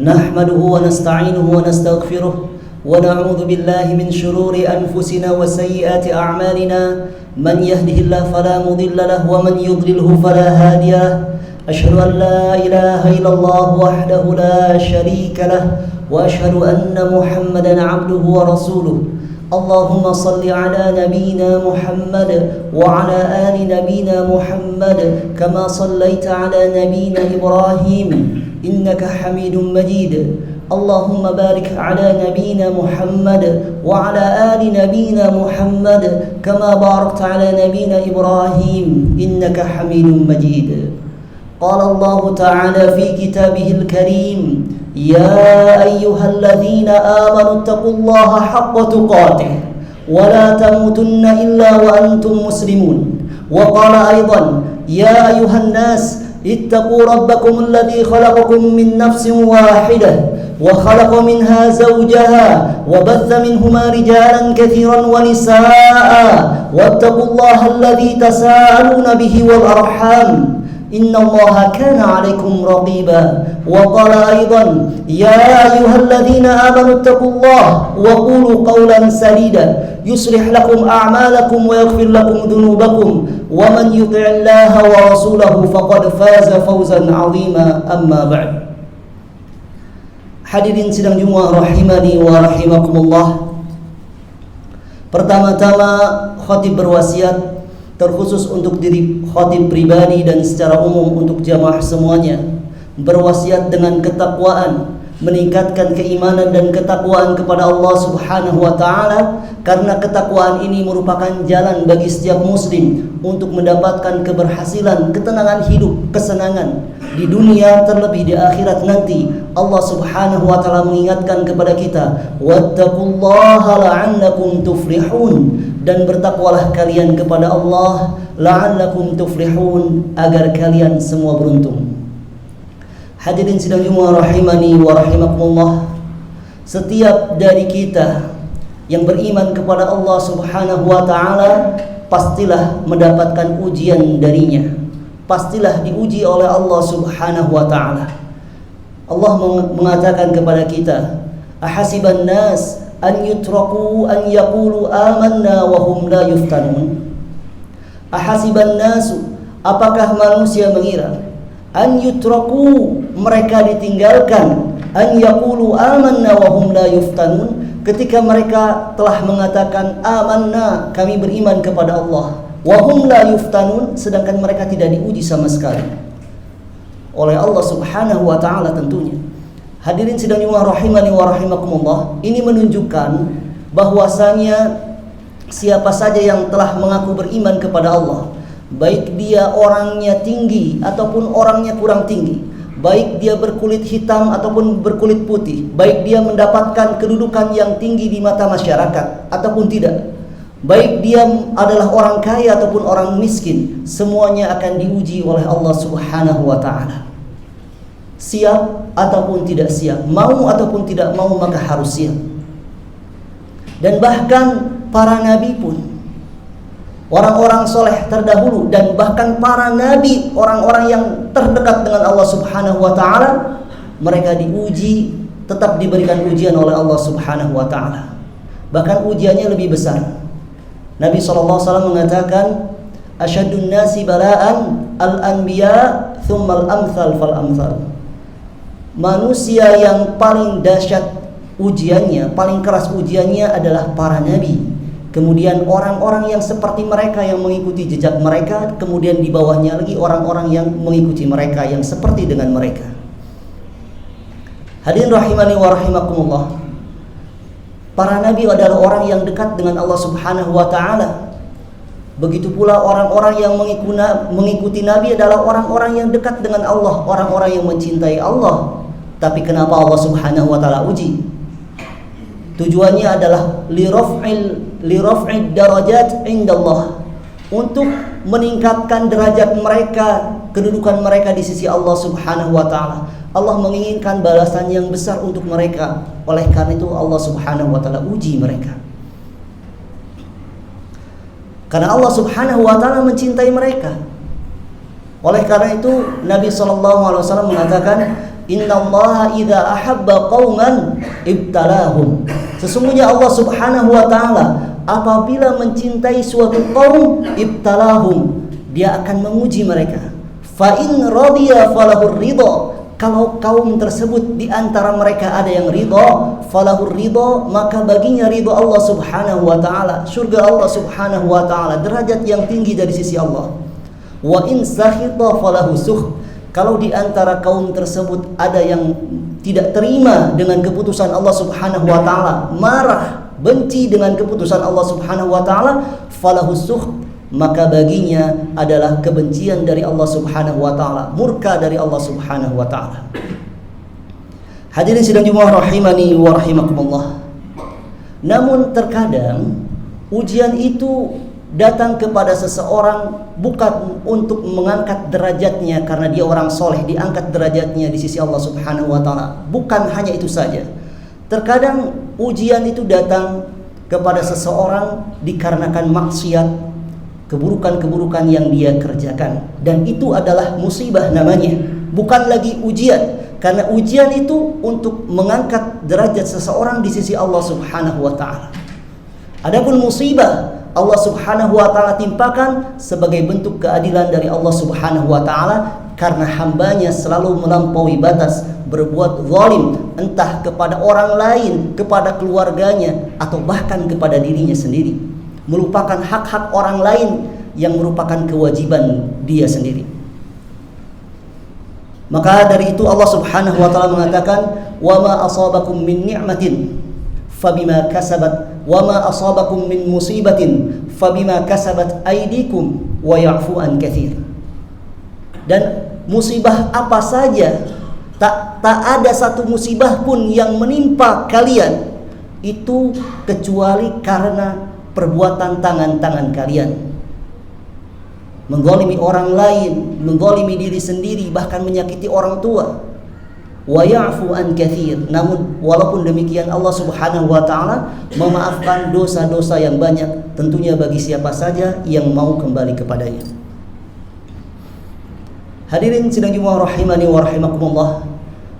نحمده ونستعينه ونستغفره ونعوذ بالله من شرور أنفسنا وسيئات أعمالنا من يهده الله فلا مضل له ومن يضلله فلا هادي له أشهد أن لا إله إلا الله وحده لا شريك له وأشهد أن محمدا عبده ورسوله اللهم صل على نبينا محمد وعلى آل نبينا محمد كما صليت على نبينا إبراهيم إنك حميد مجيد اللهم بارك على نبينا محمد وعلى آل نبينا محمد كما باركت على نبينا إبراهيم إنك حميد مجيد قال الله تعالى في كتابه الكريم يا أيها الذين آمنوا اتقوا الله حق تقاته ولا تموتن إلا وأنتم مسلمون وقال أيضا يا أيها الناس اتقوا ربكم الذي خلقكم من نفس واحدة وخلق منها زوجها وبث منهما رجالا كثيرا ونساء واتقوا الله الذي تساءلون به والأرحام إن الله كان عليكم رقيبا وقال أيضا يا أيها الذين آمنوا اتقوا الله وقولوا قولا سديدا يصلح لكم أعمالكم ويغفر لكم ذنوبكم ومن يطع الله ورسوله فقد فاز فوزا عظيما أما بعد. Hadirin sidang Jumat rahimani wa rahimakumullah. Pertama-tama khatib berwasiat terkhusus untuk diri khatib pribadi dan secara umum untuk jamaah semuanya, berwasiat dengan ketakwaan, meningkatkan keimanan dan ketakwaan kepada Allah Subhanahu wa taala, karena ketakwaan ini merupakan jalan bagi setiap muslim untuk mendapatkan keberhasilan, ketenangan hidup, kesenangan di dunia terlebih di akhirat nanti. Allah Subhanahu wa taala mengingatkan kepada kita, wattaqullaha la'allakum tuflihun, dan bertakwalah kalian kepada Allah la'allakum tuflihun, agar kalian semua beruntung. Hadirin sidang Jumat rahimani wa rahimakumullah. Setiap dari kita yang beriman kepada Allah Subhanahu wa taala pastilah mendapatkan ujian darinya. Pastilah diuji oleh Allah Subhanahu wa taala. Allah mengatakan kepada kita, ahasiban nas an yutraku an yaqulu amanna wa hum la yuftanun. Ahasiban nasu, apakah manusia mengira, an yutraku, mereka ditinggalkan, an yaqulu amanna wa hum la yuftanun, ketika mereka telah mengatakan amanna, kami beriman kepada Allah, wa hum la yuftanun, sedangkan mereka tidak diuji sama sekali oleh Allah Subhanahu wa taala tentunya. Hadirin sidang Jumat rahimani wa rahimakumullah, ini menunjukkan bahwasanya siapa saja yang telah mengaku beriman kepada Allah, baik dia orangnya tinggi ataupun orangnya kurang tinggi, baik dia berkulit hitam ataupun berkulit putih, baik dia mendapatkan kedudukan yang tinggi di mata masyarakat ataupun tidak, baik dia adalah orang kaya ataupun orang miskin, semuanya akan diuji oleh Allah Subhanahu wa taala. Siap ataupun tidak siap, mau ataupun tidak mau, maka harus siap. Dan bahkan para nabi pun, orang-orang soleh terdahulu, dan bahkan para nabi, orang-orang yang terdekat dengan Allah Subhanahu wa taala, mereka diuji, tetap diberikan ujian oleh Allah Subhanahu wa taala. Bahkan ujiannya lebih besar. Nabi SAW mengatakan, asyadun nasi bala'an al-anbiya thumma al-amthal fal-amthal. Manusia yang paling dahsyat ujiannya, paling keras ujiannya adalah para nabi. Kemudian orang-orang yang seperti mereka yang mengikuti jejak mereka, kemudian di bawahnya lagi orang-orang yang mengikuti mereka yang seperti dengan mereka. Hadirin rahimani wa rahimakumullah. Para nabi adalah orang yang dekat dengan Allah Subhanahu wa taala. Begitu pula orang-orang yang mengikuti nabi adalah orang-orang yang dekat dengan Allah, orang-orang yang mencintai Allah. Tapi kenapa Allah Subhanahu wa taala uji? Tujuannya adalah liraf'id darajat indallah, untuk meningkatkan derajat mereka, kedudukan mereka di sisi Allah Subhanahu wa taala. Allah menginginkan balasan yang besar untuk mereka. Oleh karena itu Allah Subhanahu wa taala uji mereka. Karena Allah Subhanahu wa taala mencintai mereka. Oleh karena itu Nabi SAW mengatakan, Innallaha idza ahabba qauman ibtalahum. Sesungguhnya Allah Subhanahu wa taala apabila mencintai suatu kaum, ibtalahum, dia akan menguji mereka. Fa in radiya falahur ridha. Kalau kaum tersebut di antara mereka ada yang ridha, falahur ridha, maka baginya ridha Allah Subhanahu wa taala, surga Allah Subhanahu wa taala, derajat yang tinggi dari sisi Allah. Wa in sakhita falahu sukh. Kalau di antara kaum tersebut ada yang tidak terima dengan keputusan Allah Subhanahu wa taala, marah, benci dengan keputusan Allah Subhanahu wa taala, falahu sukh, maka baginya adalah kebencian dari Allah Subhanahu wa taala, murka dari Allah Subhanahu wa taala. Hadirin sidang Jumat rahimani wa rahimakumullah. Namun terkadang ujian itu datang kepada seseorang bukan untuk mengangkat derajatnya karena dia orang soleh, diangkat derajatnya di sisi Allah Subhanahu wa taala. Bukan hanya itu saja. Terkadang ujian itu datang kepada seseorang dikarenakan maksiat, keburukan-keburukan yang dia kerjakan, dan itu adalah musibah namanya, bukan lagi ujian, karena ujian itu untuk mengangkat derajat seseorang di sisi Allah Subhanahu wa taala. Adapun musibah Allah Subhanahu wa taala timpakan sebagai bentuk keadilan dari Allah Subhanahu wa taala karena hambanya selalu melampaui batas, berbuat zalim entah kepada orang lain, kepada keluarganya, atau bahkan kepada dirinya sendiri, melupakan hak-hak orang lain yang merupakan kewajiban dia sendiri. Maka dari itu Allah Subhanahu wa taala mengatakan, "Wa ma asabakum min ni'matin fabima kasabat wa ma asabakum min musibatin fabima kasabat aydikum wa ya'fu an katsir." Dan musibah apa saja, tak ada satu musibah pun yang menimpa kalian itu kecuali karena perbuatan tangan-tangan kalian. Menggolimi orang lain, menggolimi diri sendiri, bahkan menyakiti orang tua. Wa ya'fu an katsir. Namun walaupun demikian Allah Subhanahu wa taala memaafkan dosa-dosa yang banyak, tentunya bagi siapa saja yang mau kembali kepadanya. Hadirin sidang Jumat rahimani wa rahimakumullah.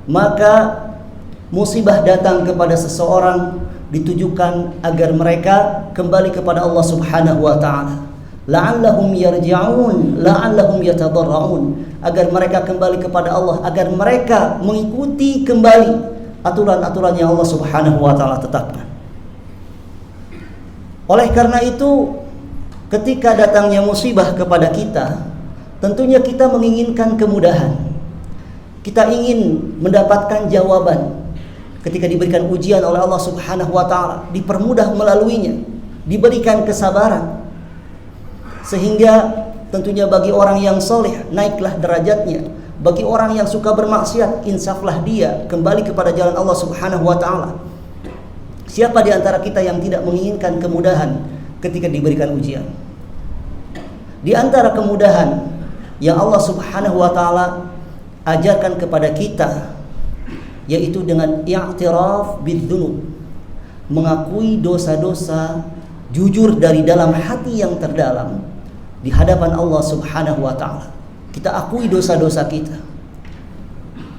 Maka musibah datang kepada seseorang ditujukan agar mereka kembali kepada Allah Subhanahu wa taala. La'allahum yarji'un, la'allahum yatadarra'un, agar mereka kembali kepada Allah, agar mereka mengikuti kembali aturan-aturan yang Allah Subhanahu wa taala tetapkan. Oleh karena itu, ketika datangnya musibah kepada kita, tentunya kita menginginkan kemudahan. Kita ingin mendapatkan jawaban. Ketika diberikan ujian oleh Allah Subhanahu wa taala, dipermudah melaluinya, diberikan kesabaran. Sehingga tentunya bagi orang yang soleh, naiklah derajatnya. Bagi orang yang suka bermaksiat, insaflah dia kembali kepada jalan Allah Subhanahu wa taala. Siapa di antara kita yang tidak menginginkan kemudahan ketika diberikan ujian? Di antara kemudahan yang Allah Subhanahu wa taala ajarkan kepada kita, yaitu dengan i'tiraf bidzunub, mengakui dosa-dosa, jujur dari dalam hati yang terdalam di hadapan Allah Subhanahu wa taala. Kita akui dosa-dosa kita.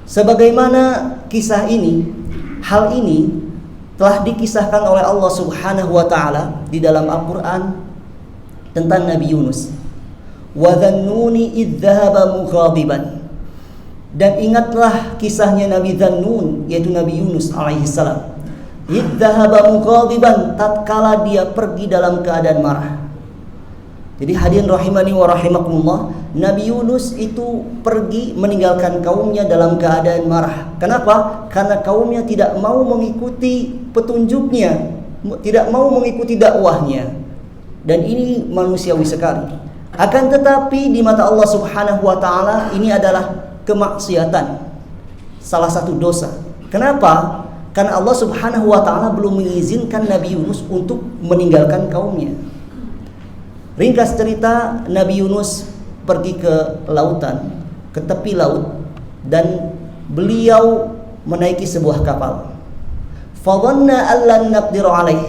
Sebagaimana kisah ini, hal ini telah dikisahkan oleh Allah Subhanahu wa taala di dalam Al-Qur'an tentang Nabi Yunus. Wa dhannuni idh dhahaba mughadiban. Dan ingatlah kisahnya Nabi Dhannun, yaitu Nabi Yunus alaihi salam. Idh dhahaba mughadiban, tatkala dia pergi dalam keadaan marah. Jadi hadirin rahimani wa rahimakumullah, Nabi Yunus itu pergi meninggalkan kaumnya dalam keadaan marah. Kenapa? Karena kaumnya tidak mau mengikuti petunjuknya, tidak mau mengikuti dakwahnya. Dan ini manusiawi sekali. Akan tetapi di mata Allah Subhanahu wa taala ini adalah kemaksiatan, salah satu dosa. Kenapa? Karena Allah Subhanahu wa taala belum mengizinkan Nabi Yunus untuk meninggalkan kaumnya. Ringkas cerita, Nabi Yunus pergi ke lautan, ke tepi laut, dan beliau menaiki sebuah kapal. Fadhanna allan naqdiru alaih.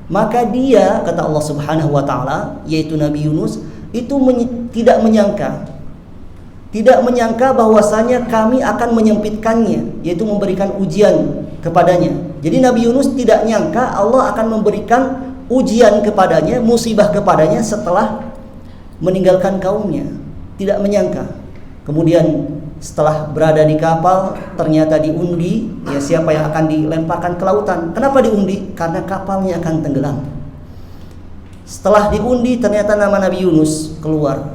Maka dia, kata Allah Subhanahu wa taala, yaitu Nabi Yunus, itu tidak menyangka tidak menyangka bahwasanya kami akan menyempitkannya, yaitu memberikan ujian kepadanya. Jadi Nabi Yunus tidak nyangka Allah akan memberikan ujian kepadanya, musibah kepadanya setelah meninggalkan kaumnya. Tidak menyangka. Kemudian setelah berada di kapal, ternyata diundi, ya siapa yang akan dilemparkan ke lautan. Kenapa diundi? Karena kapalnya akan tenggelam. Setelah diundi, ternyata nama Nabi Yunus keluar.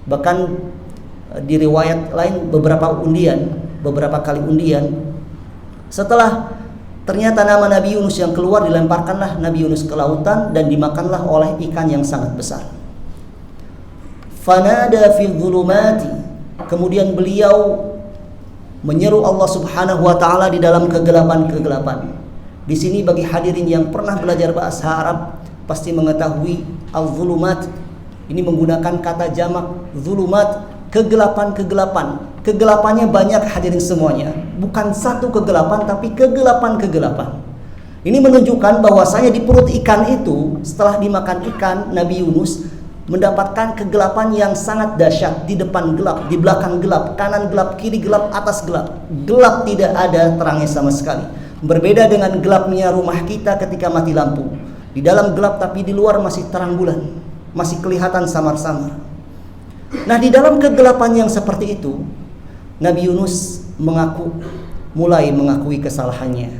Bahkan di riwayat lain beberapa kali undian. Setelah ternyata nama Nabi Yunus yang keluar, dilemparkanlah Nabi Yunus ke lautan dan dimakanlah oleh ikan yang sangat besar. Fanada fi dhulumati, kemudian beliau menyeru Allah Subhanahu wa taala di dalam kegelapan-kegelapan. Di sini bagi hadirin yang pernah belajar bahasa Arab pasti mengetahui al-dhulumat ini menggunakan kata jamak dhulumat, kegelapan-kegelapan. Kegelapannya banyak hadirin semuanya. Bukan satu kegelapan tapi kegelapan-kegelapan. Ini menunjukkan bahwasanya di perut ikan itu setelah dimakan ikan, Nabi Yunus mendapatkan kegelapan yang sangat dahsyat. Di depan gelap, di belakang gelap, kanan gelap, kiri gelap, atas gelap. Gelap, tidak ada terangnya sama sekali. Berbeda dengan gelapnya rumah kita ketika mati lampu. Di dalam gelap tapi di luar masih terang bulan, masih kelihatan samar-samar. Nah, di dalam kegelapan yang seperti itu, Nabi Yunus mulai mengakui kesalahannya.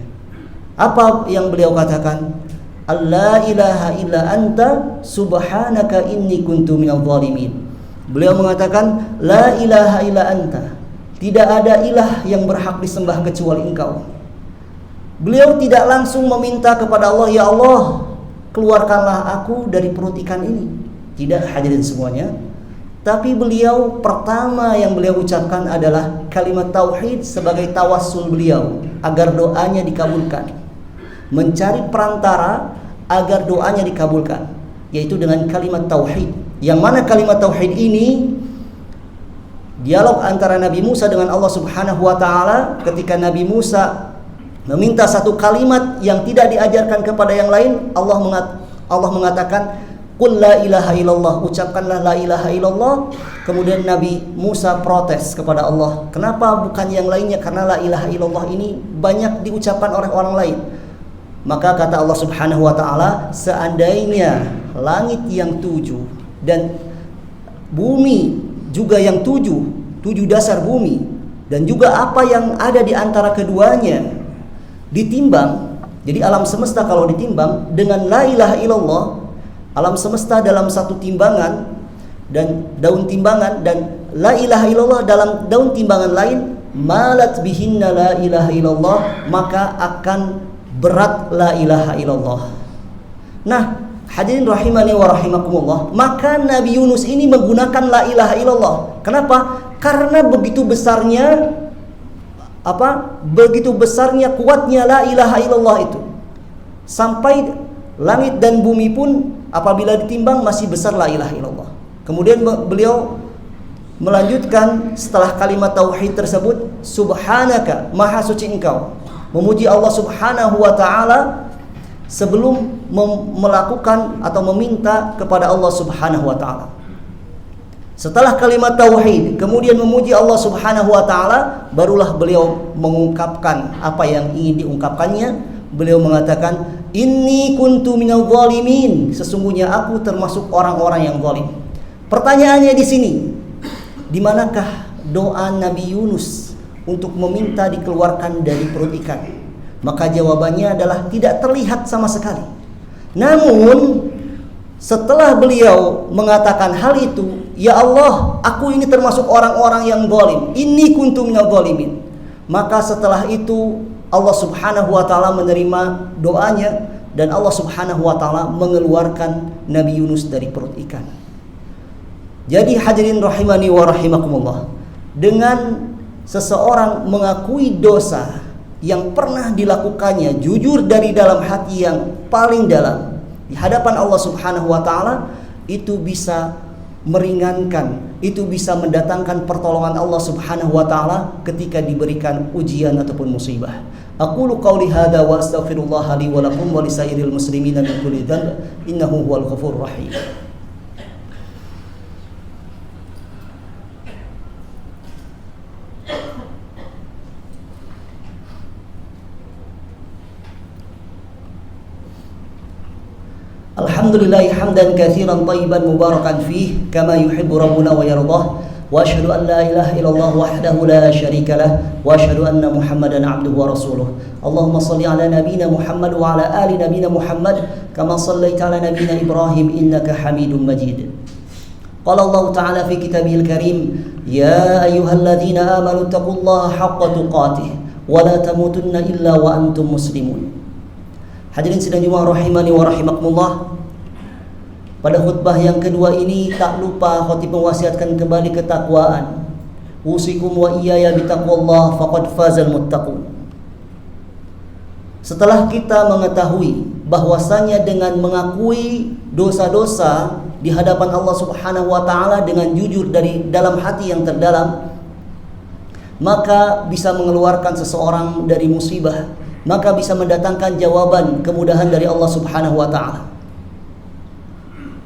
Apa yang beliau katakan? La ilaha illa anta subhanaka inni kuntu minadh dhalimin. Beliau mengatakan la ilaha illa anta, tidak ada ilah yang berhak disembah kecuali engkau. Beliau tidak langsung meminta kepada Allah, ya Allah, keluarkanlah aku dari perut ikan ini. Tidak, hadirin semuanya. Tapi beliau pertama yang beliau ucapkan adalah kalimat tauhid sebagai tawassul beliau agar doanya dikabulkan. Mencari perantara agar doanya dikabulkan, yaitu dengan kalimat tauhid. Yang mana kalimat tauhid ini dialog antara Nabi Musa dengan Allah Subhanahu wa taala ketika Nabi Musa meminta satu kalimat yang tidak diajarkan kepada yang lain. Allah mengatakan qul la ilaha illallah, ucapkanlah la ilaha illallah. Kemudian Nabi Musa protes kepada Allah, kenapa bukan yang lainnya? Karena la ilaha illallah ini banyak diucapkan oleh orang lain. Maka kata Allah Subhanahu wa taala, seandainya langit yang 7 dan bumi juga yang 7 dasar bumi, dan juga apa yang ada di antara keduanya ditimbang. Jadi alam semesta kalau ditimbang dengan la ilaha illallah, alam semesta dalam satu timbangan dan daun timbangan, dan la ilaha illallah dalam daun timbangan lain, malat bihinna la ilaha illallah, maka akan berat la ilaha illallah. Nah, hadirin rahimani wa rahimakumullah, maka Nabi Yunus ini menggunakan la ilaha illallah. Kenapa? Karena begitu besarnya kuatnya la ilaha illallah itu, sampai langit dan bumi pun apabila ditimbang masih besar la ilaha illallah. Kemudian beliau melanjutkan setelah kalimat tauhid tersebut, subhanaka, maha suci engkau, memuji Allah Subhanahu wa taala sebelum melakukan atau meminta kepada Allah Subhanahu wa taala. Setelah kalimat tauhid kemudian memuji Allah Subhanahu wa taala, barulah beliau mengungkapkan apa yang ingin diungkapkannya. Beliau mengatakan, inni kuntu minadh dhalimin, sesungguhnya aku termasuk orang-orang yang zalim. Pertanyaannya di sini, di manakah doa Nabi Yunus untuk meminta dikeluarkan dari perut ikan? Maka jawabannya adalah tidak terlihat sama sekali. Namun setelah beliau mengatakan hal itu, ya Allah, aku ini termasuk orang-orang yang zalim, inni kuntu minadh dhalimin, maka setelah itu Allah Subhanahu wa taala menerima doanya dan Allah Subhanahu wa taala mengeluarkan Nabi Yunus dari perut ikan. Jadi hadirin rahimani wa rahimakumullah, dengan seseorang mengakui dosa yang pernah dilakukannya jujur dari dalam hati yang paling dalam di hadapan Allah Subhanahu wa taala, itu bisa meringankan, itu bisa mendatangkan pertolongan Allah Subhanahu wa taala ketika diberikan ujian ataupun musibah. Aqulu qauli hadza wa astaghfirullah li wa lakum wa lisairil muslimina min kulli dhanb innahu huwal ghafurur rahim. Alhamdulillah hamdan katsiran thayyiban mubarakan fih kama yuhibbu rabbuna wa yardah. Wa asyhadu an la ilaha illallah wahdahu la syarika lah wa asyhadu anna Muhammadan abduhu wa rasuluh. Allahumma shalli ala nabiyyina Muhammad wa ala ali nabiyyina Muhammad kama shallaita ala nabiyyina Ibrahim innaka Hamidum Majid. Qala Allah Ta'ala fi kitabihil karim, ya ayyuhalladzina amanu taqullaha haqqa tuqatih wa la tamutunna illa wa antum muslimun. Hadirin sidang Jumat rahimani wa rahimakumullah. Pada khutbah yang kedua ini tak lupa khatib mewasiatkan kembali ketakwaan. Usikum wa iyaya bitaqwallah faqad fazal muttaqun. Setelah kita mengetahui bahwasanya dengan mengakui dosa-dosa di hadapan Allah Subhanahu wa taala dengan jujur dari dalam hati yang terdalam, maka bisa mengeluarkan seseorang dari musibah, maka bisa mendatangkan jawaban kemudahan dari Allah Subhanahu wa taala.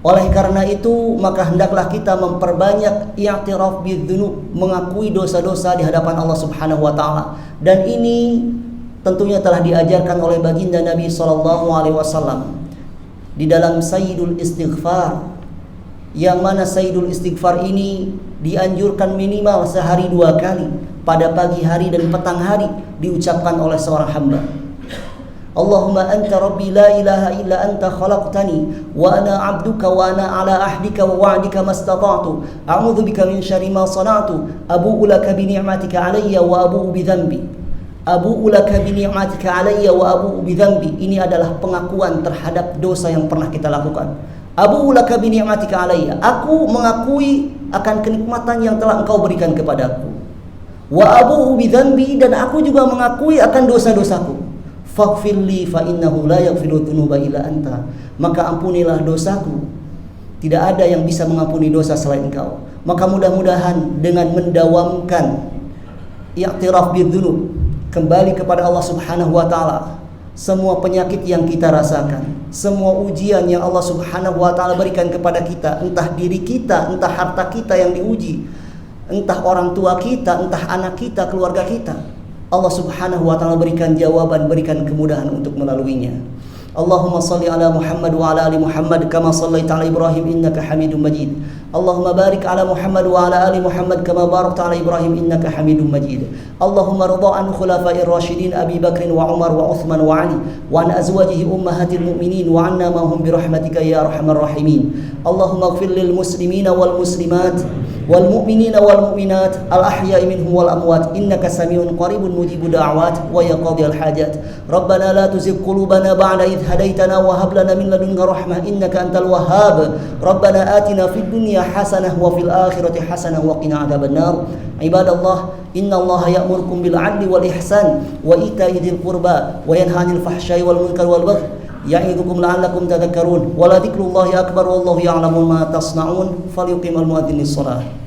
Oleh karena itu, maka hendaklah kita memperbanyak i'tiraf bidzunub, mengakui dosa-dosa di hadapan Allah Subhanahu wa taala. Dan ini tentunya telah diajarkan oleh baginda Nabi sallallahu alaihi wasallam di dalam Sayyidul Istighfar, yang mana Sayyidul Istighfar ini dianjurkan minimal sehari 2 kali, pada pagi hari dan petang hari diucapkan oleh seorang hamba. Allahumma anta rabbi la ilaha illa anta khalaqtani wa ana abduka wa ana ala ahdika wa wa'dika mastata'tu a'udzu bika min syarri ma sana'tu abu'u laka bi ni'matika alayya wa abu'u bi dhanbi abu'u laka bi ni'matika alayya wa abu'u bi dhanbi. Ini adalah pengakuan terhadap dosa yang pernah kita lakukan. Abu'u laka bi ni'matika alayya, aku mengakui akan kenikmatan yang telah engkau berikan kepadaku. Wa abu'u bi dhanbi, dan aku juga mengakui akan dosa-dosaku. Faghfirli fa innahu la yaghfiru dzunuba illa anta, maka ampunilah dosaku, tidak ada yang bisa mengampuni dosa selain engkau. Maka mudah-mudahan dengan mendawamkan i'tiraf bidzunub, kembali kepada Allah Subhanahu wa taala, semua penyakit yang kita rasakan, semua ujian yang Allah Subhanahu wa taala berikan kepada kita, entah diri kita, entah harta kita yang diuji, entah orang tua kita, entah anak kita, keluarga kita, Allah Subhanahu wa taala berikan jawaban, berikan kemudahan untuk melaluinya. Allahumma salli ala Muhammad wa ala ali Muhammad kama sallaita ala Ibrahim innaka Hamidum Majid. Allahumma barik ala Muhammad wa ala ali Muhammad kama barakta ala Ibrahim innaka Hamidum Majid. Allahumma ridha an khulafa'ir rasyidin Abi Bakr wa Umar wa Uthman wa Ali wa an azwajihi ummahatil mu'minin wa anna ma hum bi rahmatika ya arhamar rahimin. Allahumma ighfir lil muslimina wal muslimat wal mu'minina wal mu'minat al ahya'i minhum wal amwat innaka samiun qaribun mujibu da'awat wa yaqdil hajat. Rabbana la tuzigh qulubana ba'da idh hadaitana wa hab lana min ladunka rahmah innaka antal wahhab. Rabbana atina fid dunya hasanah wa fil akhirati hasanah wa qina adzabannar. Ibadallah, innallaha ya'murukum bil 'adli wal ihsan wa ita'i dzil qurba wa yanha 'anil fahsya'i wal munkari wal baghi ya'idukum la'allakum tadhakkarun. Wa la dzikrullahi akbar wallahu ya'lamu ma tasna'un. Falyuqimal mu'adhdhin lis-shalah.